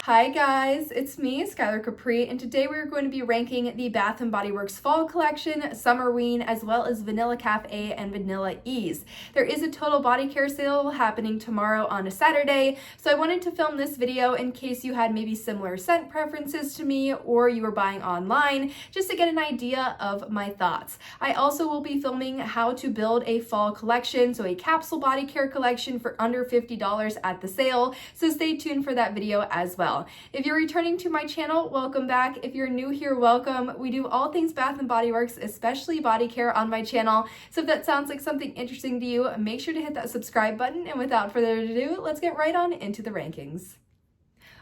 Hi guys, it's me, Skylar Capri, and today we're going to be ranking the Bath & Body Works Fall Collection, Summerween, as well as Vanilla Cafe and Vanilla Ease. There is a total body care sale happening tomorrow on a Saturday, so I wanted to film this video in case you had maybe similar scent preferences to me or you were buying online, just to get an idea of my thoughts. I also will be filming how to build a fall collection, so a capsule body care collection for under $50 at the sale, so stay tuned for that video as well. If you're returning to my channel, welcome back. If you're new here, welcome. We do all things Bath & Body Works, especially body care on my channel. So if that sounds like something interesting to you, make sure to hit that subscribe button. And without further ado, let's get right on into the rankings.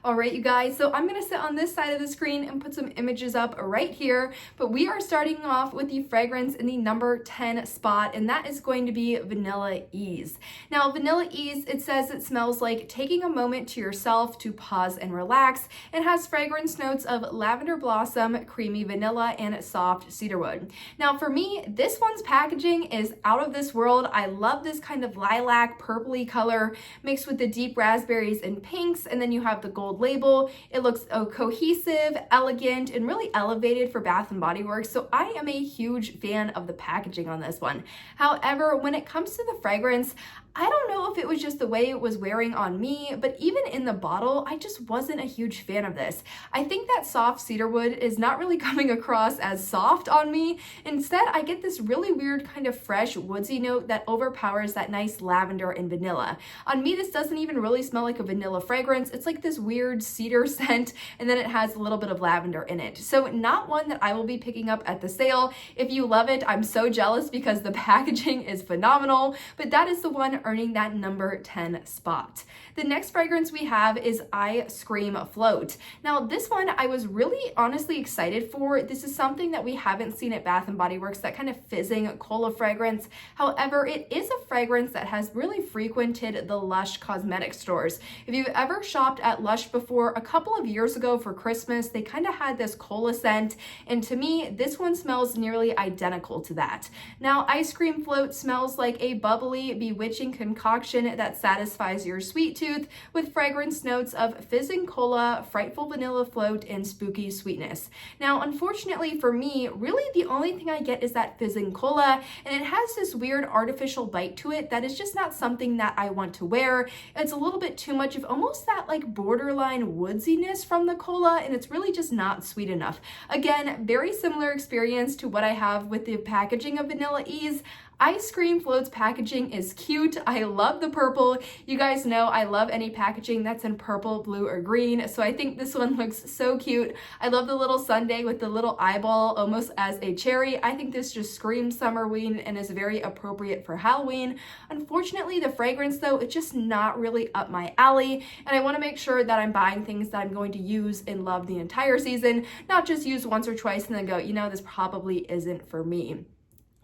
All right, you guys, so I'm gonna sit on this side of the screen and put some images up right here, but we are starting off with the fragrance in the number 10 spot, and that is going to be Vanilla Ease. Now, Vanilla Ease, it says it smells like taking a moment to yourself to pause and relax, and has fragrance notes of lavender blossom, creamy vanilla, and soft cedarwood. Now, for me, this one's packaging is out of this world. I love this kind of lilac purpley color mixed with the deep raspberries and pinks, and then you have the gold label. It looks cohesive, elegant, and really elevated for Bath & Body Works, so I am a huge fan of the packaging on this one. However, when it comes to the fragrance, I don't know if it was just the way it was wearing on me, but even in the bottle, I just wasn't a huge fan of this. I think that soft cedarwood is not really coming across as soft on me. Instead, I get this really weird kind of fresh woodsy note that overpowers that nice lavender and vanilla. On me, this doesn't even really smell like a vanilla fragrance. It's like this weird cedar scent, and then it has a little bit of lavender in it. So not one that I will be picking up at the sale. If you love it, I'm so jealous because the packaging is phenomenal, but that is the one earning that number 10 spot. The next fragrance we have is I Scream Float. Now this one I was really honestly excited for. This is something that we haven't seen at Bath & Body Works, that kind of fizzing cola fragrance. However, it is a fragrance that has really frequented the Lush cosmetic stores. If you've ever shopped at Lush before, a couple of years ago for Christmas, they kind of had this cola scent, and to me, this one smells nearly identical to that. Now, I Scream Float smells like a bubbly, bewitching concoction that satisfies your sweet tooth with fragrance notes of fizzing cola, frightful vanilla float, and spooky sweetness. Now, unfortunately for me, really the only thing I get is that fizzing cola, and it has this weird artificial bite to it that is just not something that I want to wear. It's a little bit too much of almost that like borderline woodsiness from the cola, and it's really just not sweet enough. Again, very similar experience to what I have with the packaging of Vanilla Ease. I Scream Float's packaging is cute. I love the purple. You guys know I love any packaging that's in purple, blue, or green, so I think this one looks so cute. I love the little sundae with the little eyeball almost as a cherry. I think this just screams Summerween and is very appropriate for Halloween. Unfortunately, the fragrance though, it's just not really up my alley, and I want to make sure that I'm buying things that I'm going to use and love the entire season, not just use once or twice and then go, you know, this probably isn't for me.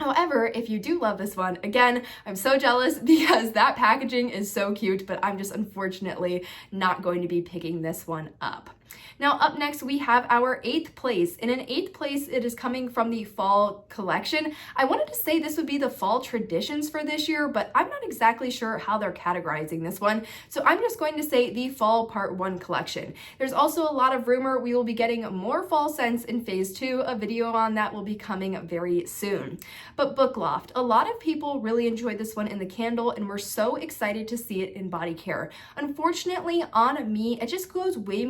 However, if you do love this one, again, I'm so jealous because that packaging is so cute, but I'm just unfortunately not going to be picking this one up. Now up next we have our 8th place, and in 8th place it is coming from the fall collection. I wanted to say this would be the fall traditions for this year, but I'm not exactly sure how they're categorizing this one, so I'm just going to say the fall part 1 collection. There's also a lot of rumor we will be getting more fall scents in phase 2. A video on that will be coming very soon. But Loft, a lot of people really enjoyed this one in the candle and were so excited to see it in Bodycare. Unfortunately, on me, it just goes way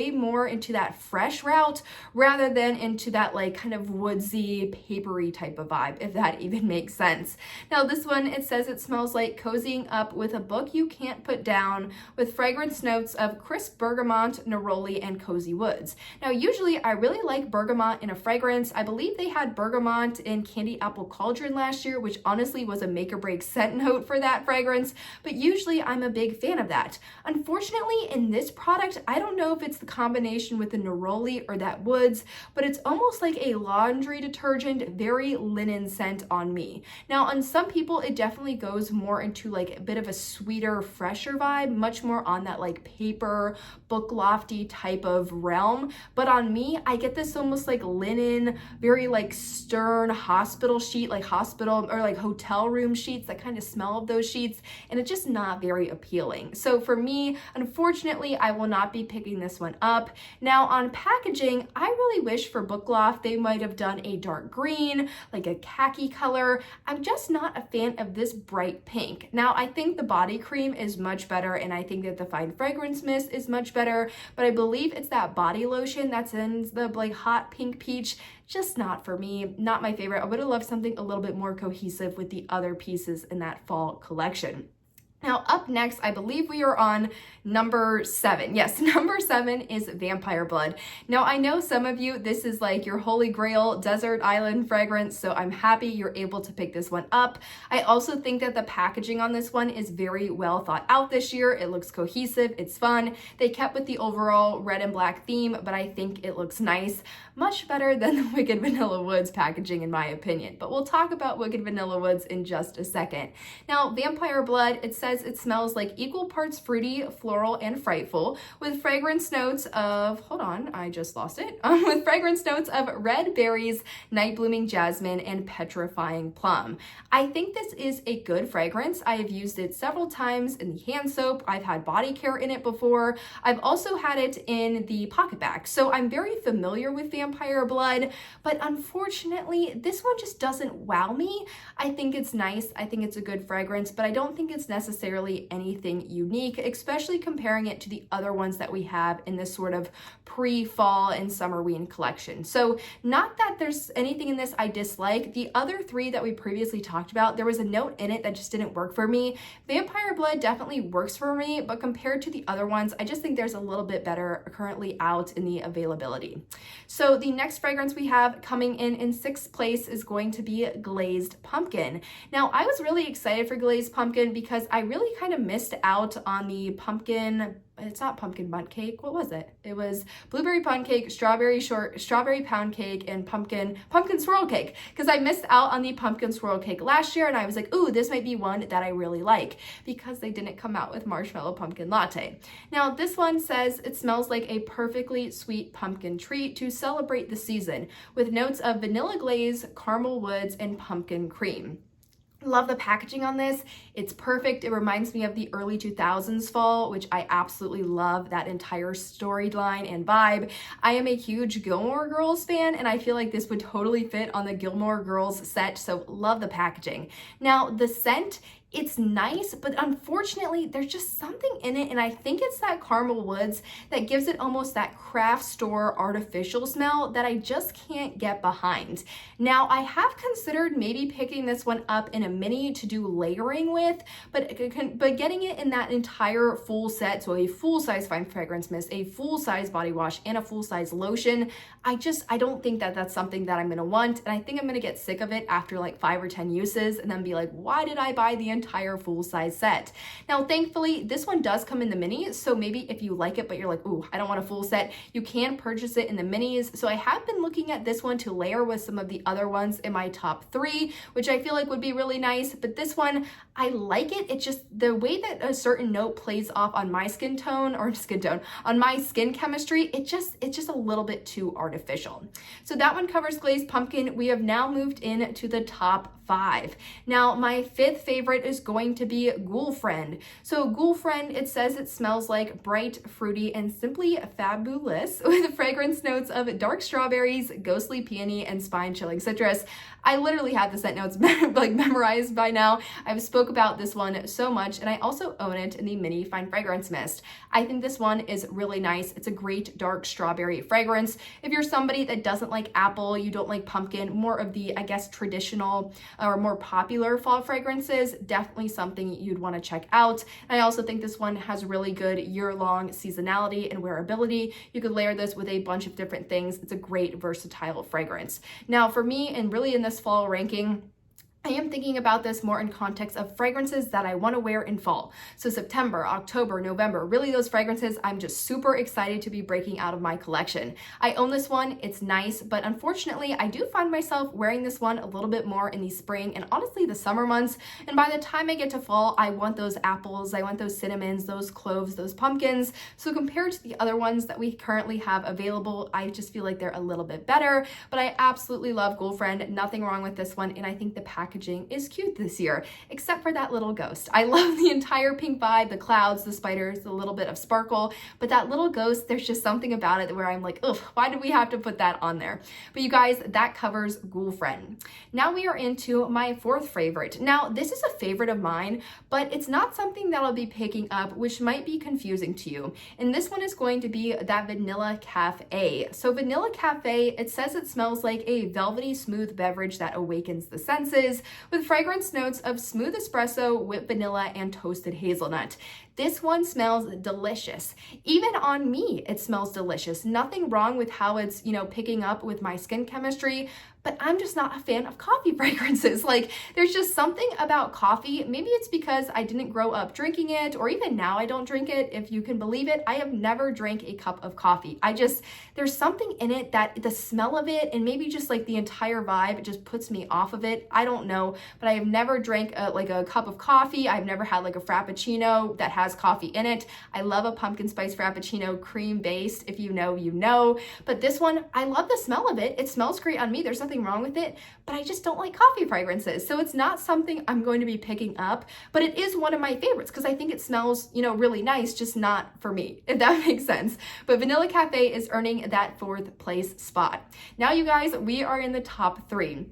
more into that fresh route rather than into that like kind of woodsy, papery type of vibe, if that even makes sense. Now this one, it says it smells like cozying up with a book you can't put down, with fragrance notes of crisp bergamot, neroli, and cozy woods. Now usually I really like bergamot in a fragrance. I believe they had bergamot in Candy Apple Cauldron last year, which honestly was a make or break scent note for that fragrance, but usually I'm a big fan of that. Unfortunately, in this product, I don't know if it's the combination with the neroli or that woods, but it's almost like a laundry detergent, very linen scent on me. Now, on some people, it definitely goes more into like a bit of a sweeter, fresher vibe, much more on that like paper, book lofty type of realm. But on me, I get this almost like linen, very like stern hospital sheet, like hospital or like hotel room sheets, that kind of smell of those sheets, and it's just not very appealing. So for me, unfortunately, I will not be picking this one up. Now on packaging, I really wish for Book Loft they might have done a dark green, like a khaki color. I'm just not a fan of this bright pink. Now I think the body cream is much better, and I think that the fine fragrance mist is much better, but I believe it's that body lotion that's in the like hot pink peach. Just not for me, not my favorite. I would have loved something a little bit more cohesive with the other pieces in that fall collection. Now up next, I believe we are on number 7. Yes, number 7 is Vampire Blood. Now I know some of you, this is like your holy grail desert island fragrance, so I'm happy you're able to pick this one up. I also think that the packaging on this one is very well thought out this year. It looks cohesive, it's fun. They kept with the overall red and black theme, but I think it looks nice. Much better than the Wicked Vanilla Woods packaging in my opinion, but we'll talk about Wicked Vanilla Woods in just a second. Now Vampire Blood, it says it smells like equal parts fruity, floral, and frightful, with fragrance notes of, hold on, I just lost it, with fragrance notes of red berries, night blooming jasmine, and petrifying plum. I think this is a good fragrance. I have used it several times in the hand soap. I've had Bodycare in it before. I've also had it in the pocket bag. So I'm very familiar with Vampire Blood, but unfortunately, this one just doesn't wow me. I think it's nice. I think it's a good fragrance, but I don't think it's necessarily anything unique, especially comparing it to the other ones that we have in this sort of pre-fall and summerween collection. So not that there's anything in this I dislike. The other 3 that we previously talked about, there was a note in it that just didn't work for me. Vampire Blood definitely works for me, but compared to the other ones, I just think there's a little bit better currently out in the availability. So the next fragrance we have coming in 6th place is going to be Glazed Pumpkin. Now I was really excited for Glazed Pumpkin because I really kind of missed out on the pumpkin, it's not pumpkin bundt cake, what was it? It was blueberry pound cake, strawberry pound cake, and pumpkin swirl cake, because I missed out on the pumpkin swirl cake last year, and I was like, ooh, this might be one that I really like, because they didn't come out with marshmallow pumpkin latte. Now this one says it smells like a perfectly sweet pumpkin treat to celebrate the season, with notes of vanilla glaze, caramel woods, and pumpkin cream. Love the packaging on this. It's perfect. It reminds me of the early 2000s fall, which I absolutely love, that entire storyline and vibe. I am a huge Gilmore Girls fan, and I feel like this would totally fit on the Gilmore Girls set, so love the packaging. Now, the scent, it's nice, but unfortunately, there's just something in it, and I think it's that caramel woods that gives it almost that craft store artificial smell that I just can't get behind. Now, I have considered maybe picking this one up in a mini to do layering with, but getting it in that entire full set, so a full-size fine fragrance mist, a full-size body wash, and a full-size lotion, I don't think that that's something that I'm gonna want, and I think I'm gonna get sick of it after like 5 or 10 uses and then be like, why did I buy the entire full-size set? Now, thankfully, this one does come in the mini, so maybe if you like it, but you're like, ooh, I don't want a full set, you can purchase it in the minis. So I have been looking at this one to layer with some of the other ones in my top 3, which I feel like would be really nice, but this one, I like it. It's just the way that a certain note plays off on my skin tone, on my skin chemistry, it's just a little bit too artificial. So that one covers Glazed Pumpkin. We have now moved into the top 5. Now, my 5th favorite is going to be Ghoul Friend. So Ghoul Friend, it says it smells like bright, fruity, and simply fabulous, with fragrance notes of dark strawberries, ghostly peony, and spine-chilling citrus. I literally have the scent notes like memorized by now. I've spoke about this one so much, and I also own it in the mini fine fragrance mist. I think this one is really nice. It's a great dark strawberry fragrance. If you're somebody that doesn't like apple, you don't like pumpkin, more of the, I guess, traditional or more popular fall fragrances, definitely something you'd want to check out. And I also think this one has really good year-long seasonality and wearability. You could layer this with a bunch of different things. It's a great versatile fragrance. Now for me, and really in this fall ranking, I am thinking about this more in context of fragrances that I want to wear in fall. So September, October, November, really those fragrances I'm just super excited to be breaking out of my collection. I own this one, it's nice, but unfortunately I do find myself wearing this one a little bit more in the spring and honestly the summer months. And by the time I get to fall, I want those apples, I want those cinnamons, those cloves, those pumpkins. So compared to the other ones that we currently have available, I just feel like they're a little bit better, but I absolutely love Ghoul Friend, nothing wrong with this one, and I think the packaging is cute this year, except for that little ghost. I love the entire pink vibe, the clouds, the spiders, a little bit of sparkle, but that little ghost, there's just something about it where I'm like, ugh, why do we have to put that on there? But you guys, that covers Ghoul Friend. Now we are into my fourth favorite. Now this is a favorite of mine, but it's not something that I'll be picking up, which might be confusing to you. And this one is going to be that Vanilla Cafe. So Vanilla Cafe, it says it smells like a velvety smooth beverage that awakens the senses, with fragrance notes of smooth espresso, whipped vanilla, and toasted hazelnut. This one smells delicious. Even on me, it smells delicious. Nothing wrong with how it's, picking up with my skin chemistry, but I'm just not a fan of coffee fragrances. Like, there's just something about coffee. Maybe it's because I didn't grow up drinking it, or even now I don't drink it. If you can believe it, I have never drank a cup of coffee. There's something in it that the smell of it, and maybe just like the entire vibe, it just puts me off of it. I don't know, but I have never drank a cup of coffee. I've never had like a Frappuccino that has coffee in it. I love a pumpkin spice Frappuccino, cream based. If you know, you know. But this one, I love the smell of it. It smells great on me. There's nothing wrong with it, but I just don't like coffee fragrances. So it's not something I'm going to be picking up, but it is one of my favorites because I think it smells, really nice, just not for me, if that makes sense. But Vanilla Cafe is earning that fourth place spot. Now, you guys, we are in the top three.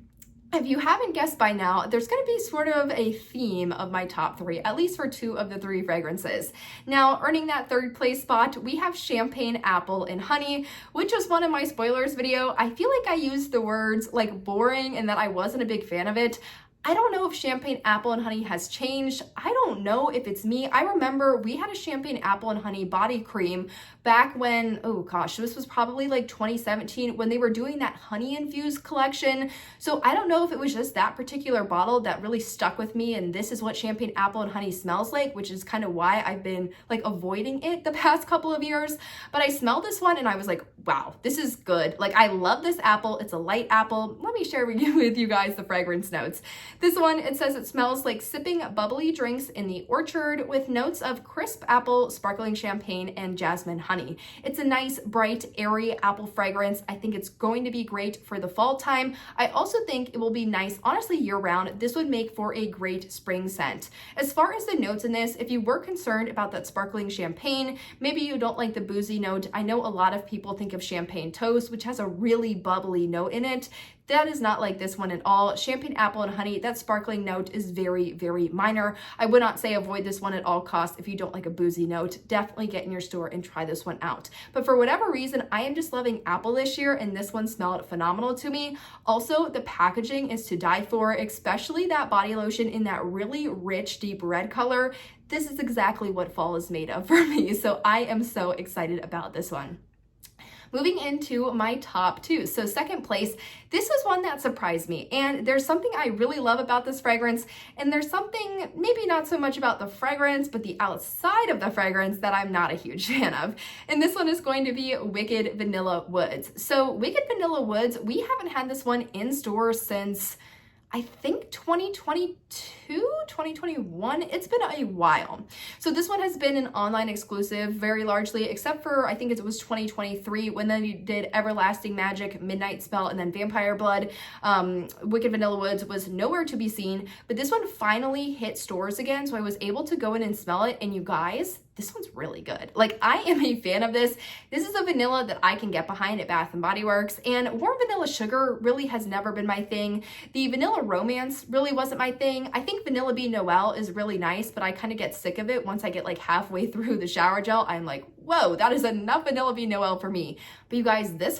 If you haven't guessed by now, there's going to be sort of a theme of my top three, at least for two of the three fragrances. Now, earning that third place spot, we have Champagne Apple and Honey, which was one of my spoilers video. I feel like I used the words like boring and that I wasn't a big fan of it. I don't know if Champagne Apple and Honey has changed. I don't know if it's me. I remember we had a Champagne Apple and Honey body cream back when, oh gosh, this was probably like 2017 when they were doing that honey infused collection. So I don't know if it was just that particular bottle that really stuck with me, and this is what Champagne Apple and Honey smells like, which is kind of why I've been like avoiding it the past couple of years. But I smelled this one and I was like, wow, this is good. Like, I love this apple. It's a light apple. Let me share with you guys the fragrance notes. This one, it says it smells like sipping bubbly drinks in the orchard with notes of crisp apple, sparkling champagne, and jasmine honey. It's a nice, bright, airy apple fragrance. I think it's going to be great for the fall time. I also think it will be nice, honestly, year-round. This would make for a great spring scent. As far as the notes in this, if you were concerned about that sparkling champagne, maybe you don't like the boozy note. I know a lot of people think of champagne toast, which has a really bubbly note in it. That is not like this one at all. Champagne Apple and Honey, that sparkling note is very, very minor. I would not say avoid this one at all costs if you don't like a boozy note. Definitely get in your store and try this one out. But for whatever reason, I am just loving apple this year, and this one smelled phenomenal to me. Also, the packaging is to die for, especially that body lotion in that really rich, deep red color. This is exactly what fall is made of for me, so I am so excited about this one. Moving into my top two. So second place, this is one that surprised me. And there's something I really love about this fragrance. And there's something maybe not so much about the fragrance, but the outside of the fragrance that I'm not a huge fan of. And this one is going to be Wicked Vanilla Woods. So Wicked Vanilla Woods, we haven't had this one in store since I think 2022, 2021, it's been a while. So this one has been an online exclusive very largely, except for I think it was 2023 when they did Everlasting Magic, Midnight Spell, and then Vampire Blood. Wicked Vanilla Woods was nowhere to be seen, but this one finally hit stores again, so I was able to go in and smell it, and you guys, this one's really good. Like, I am a fan of this. This is a vanilla that I can get behind at Bath & Body Works, and warm vanilla sugar really has never been my thing. The vanilla romance really wasn't my thing. I think Vanilla Bean Noel is really nice, but I kind of get sick of it once I get like halfway through the shower gel. I'm like, whoa, that is enough Vanilla Bean Noel for me. But you guys, this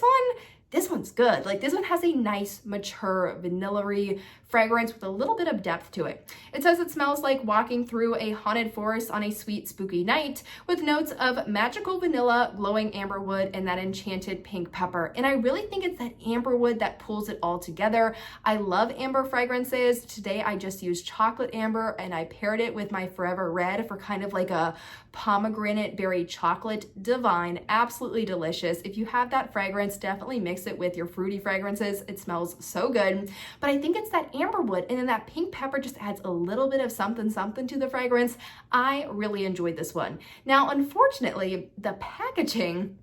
one's good. Like, this one has a nice, mature, vanilla-y fragrance with a little bit of depth to it. It says it smells like walking through a haunted forest on a sweet, spooky night with notes of magical vanilla, glowing amberwood, and that enchanted pink pepper. And I really think it's that amberwood that pulls it all together. I love amber fragrances. Today I just used chocolate amber and I paired it with my Forever Red for kind of like a pomegranate berry chocolate. Divine, absolutely delicious. If you have that fragrance, definitely mix it with your fruity fragrances. It smells so good. But I think it's that amberwood, and then that pink pepper just adds a little bit of something to the fragrance. I really enjoyed this one. Now, unfortunately, the packaging,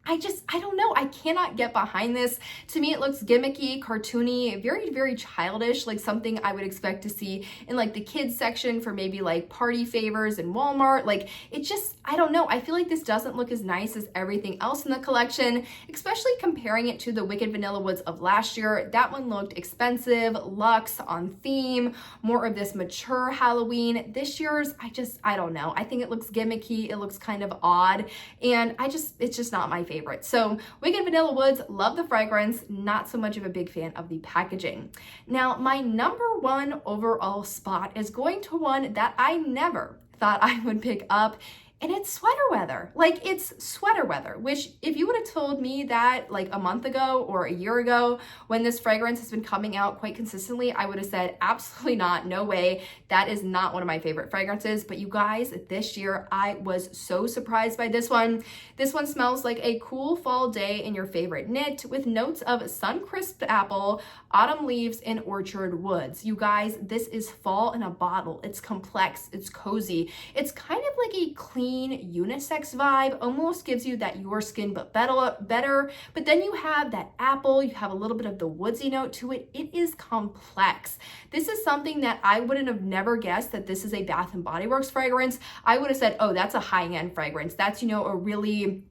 I don't know. I cannot get behind this. To me, it looks gimmicky, cartoony, very, very childish, like something I would expect to see in like the kids section for maybe like party favors in Walmart. Like it just, I don't know. I feel like this doesn't look as nice as everything else in the collection, especially comparing it to the Wicked Vanilla Woods of last year. That one looked expensive, luxe, on theme, more of this mature Halloween. This year's, I don't know. I think it looks gimmicky. It looks kind of odd. And it's just not my favorite. So Wicked Vanilla Woods, love the fragrance, not so much of a big fan of the packaging. Now, my number one overall spot is going to one that I never thought I would pick up, and it's sweater weather. Like, it's sweater weather, which if you would have told me that like a month ago or a year ago when this fragrance has been coming out quite consistently, I would have said absolutely not, no way. That is not one of my favorite fragrances. But you guys, this year I was so surprised by this one. This one smells like a cool fall day in your favorite knit with notes of sun-crisped apple, autumn leaves, and orchard woods. You guys, this is fall in a bottle. It's complex, it's cozy. It's kind of like a clean unisex vibe, almost gives you that your skin but better. But then you have that apple, you have a little bit of the woodsy note to it. It is complex. This is something that I wouldn't have never guessed that this is a Bath and Body Works fragrance. I would have said, oh, that's a high-end fragrance. That's, a really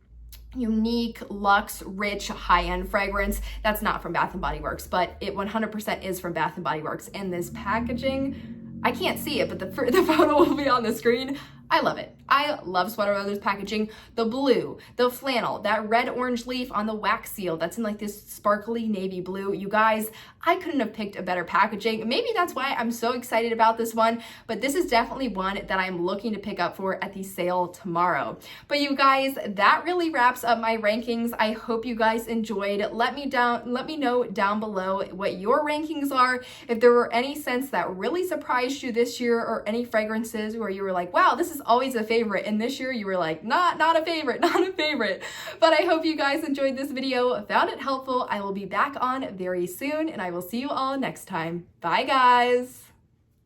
unique, luxe, rich, high-end fragrance. That's not from Bath and Body Works, but it 100% is from Bath and Body Works. And this packaging, I can't see it, but the photo will be on the screen. I love it. I love Sweater Weather's packaging. The blue, the flannel, that red orange leaf on the wax seal that's in like this sparkly navy blue. You guys, I couldn't have picked a better packaging. Maybe that's why I'm so excited about this one, but this is definitely one that I'm looking to pick up for at the sale tomorrow. But you guys, that really wraps up my rankings. I hope you guys enjoyed. Let me know down below what your rankings are. If there were any scents that really surprised you this year, or any fragrances where you were like, wow, this is always a favorite, and this year you were like, not a favorite, not a favorite. But I hope you guys enjoyed this video, found it helpful. I will be back on very soon, and I will see you all next time. Bye, guys.